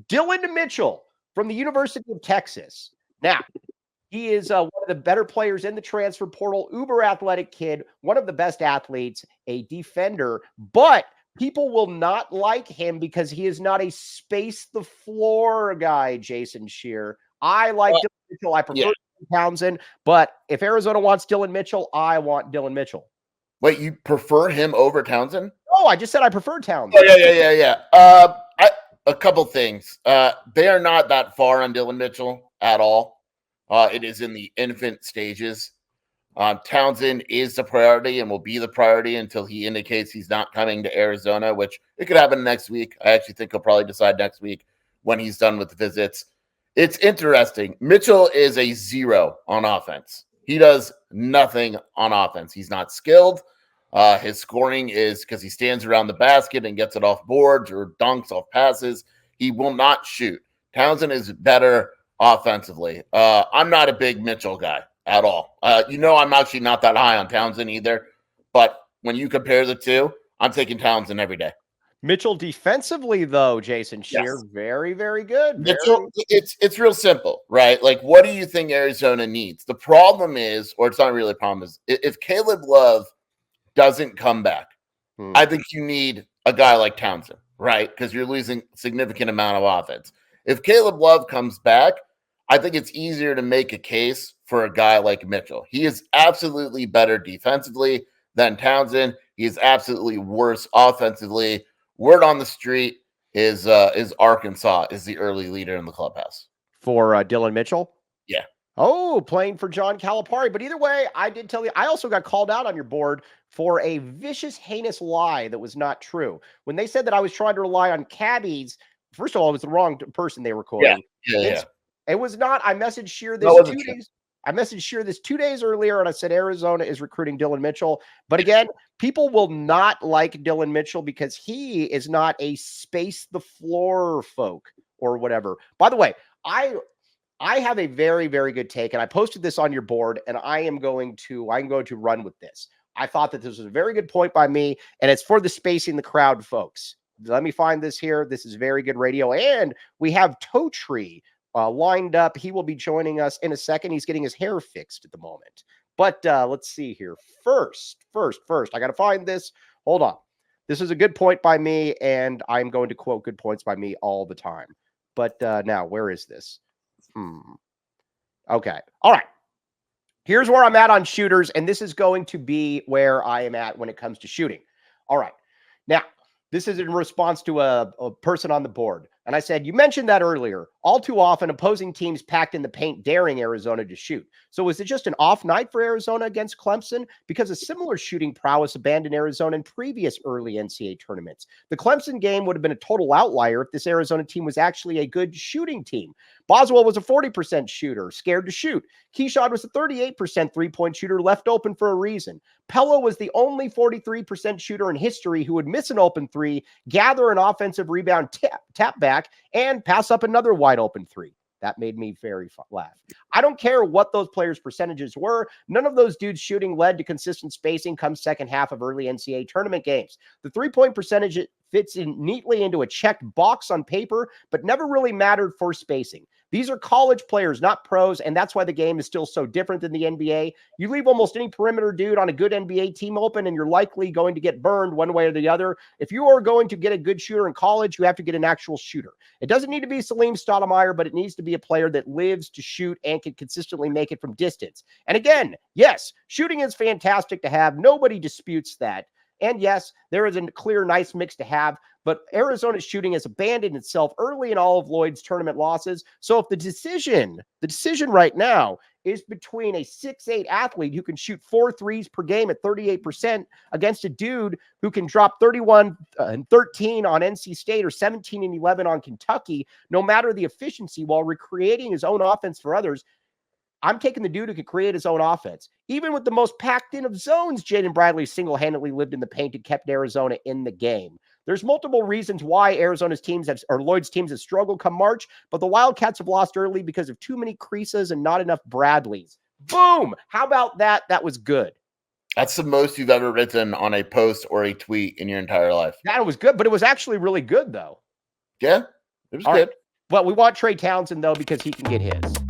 Dillon Mitchell from the University of Texas. Now, he is one of the better players in the transfer portal, uber athletic kid, one of the best athletes, a defender, but people will not like him because he is not a space the floor guy, Jason Scheer. I like Dillon Mitchell. I prefer Townsend, but if Arizona wants Dillon Mitchell, I want Dillon Mitchell. Wait, you prefer him over Townsend? Oh, I just said I prefer Townsend. Oh, yeah. A couple things. They are not that far on Dillon Mitchell at all. It is in the infant stages. Townsend is the priority and will be the priority until he indicates he's not coming to Arizona, which it could happen next week. I actually think he'll probably decide next week when he's done with the visits. It's interesting. Mitchell is a 0 on offense. He does nothing on offense. He's not skilled. His scoring is because he stands around the basket and gets it off boards or dunks off passes. He will not shoot. Townsend is better offensively. I'm not a big Mitchell guy at all. I'm actually not that high on Townsend either. But when you compare the two, I'm taking Townsend every day. Mitchell defensively, though, Jason Scheer, very, very good. Mitchell, it's real simple, right? Like, what do you think Arizona needs? The problem is, or it's not really a problem, is if Caleb Love doesn't come back, I think you need a guy like Townsend, right? Because you're losing a significant amount of offense. If Caleb Love comes back, I think it's easier to make a case for a guy like Mitchell. He is absolutely better defensively than Townsend. He is absolutely worse offensively. Word on the street is Arkansas is the early leader in the clubhouse. For Dillon Mitchell? Yeah. Oh, playing for John Calipari. But either way, I did tell you, I also got called out on your board for a vicious, heinous lie that was not true. When they said that I was trying to rely on cabbies, first of all, it was the wrong person they were quoting. Yeah. It was not. I messaged Scheer this 2 days. I messaged Scheer this 2 days earlier, and I said Arizona is recruiting Dillon Mitchell. But again, people will not like Dillon Mitchell because he is not a space the floor folk or whatever. By the way, I have a very, very good take, and I posted this on your board, and I'm going to run with this. I thought that this was a very good point by me, and it's for the spacing the crowd folks. Let me find this here. This is very good radio, and we have Toe Tree lined up. He will be joining us in a second. He's getting his hair fixed at the moment. But let's see here. First, I got to find this. Hold on. This is a good point by me, and I'm going to quote good points by me all the time. But now, where is this? Okay. All right. Here's where I'm at on shooters, and this is going to be where I am at when it comes to shooting. All right. Now, this is in response to a person on the board. And I said, you mentioned that earlier. All too often, opposing teams packed in the paint, daring Arizona to shoot. So is it just an off night for Arizona against Clemson? Because a similar shooting prowess abandoned Arizona in previous early NCAA tournaments. The Clemson game would have been a total outlier if this Arizona team was actually a good shooting team. Boswell was a 40% shooter, scared to shoot. Keyshawn was a 38% three-point shooter, left open for a reason. Pello was the only 43% shooter in history who would miss an open three, gather an offensive rebound, tap back, and pass up another wide open three. That made me very laugh. I don't care what those players' percentages were. None of those dudes shooting led to consistent spacing come second half of early NCAA tournament games. The three-point percentage fits in neatly into a checked box on paper, but never really mattered for spacing. These are college players, not pros, and that's why the game is still so different than the NBA. You leave almost any perimeter dude on a good NBA team open, and you're likely going to get burned one way or the other. If you are going to get a good shooter in college, you have to get an actual shooter. It doesn't need to be Salim Stoudemire, but it needs to be a player that lives to shoot and can consistently make it from distance. And again, yes, shooting is fantastic to have. Nobody disputes that. And yes, there is a clear, nice mix to have, but Arizona's shooting has abandoned itself early in all of Lloyd's tournament losses. So if the decision right now is between a 6'8" athlete who can shoot 4 threes per game at 38% against a dude who can drop 31 and 13 on NC State or 17 and 11 on Kentucky, no matter the efficiency, while recreating his own offense for others, I'm taking the dude who could create his own offense. Even with the most packed in of zones, Jaden Bradley single-handedly lived in the paint and kept Arizona in the game. There's multiple reasons why Arizona's teams or Lloyd's teams have struggled come March, but the Wildcats have lost early because of too many creases and not enough Bradleys. Boom! How about that? That was good. That's the most you've ever written on a post or a tweet in your entire life. That was good, but it was actually really good, though. Yeah, it was good. But we want Trey Townsend, though, because he can get his.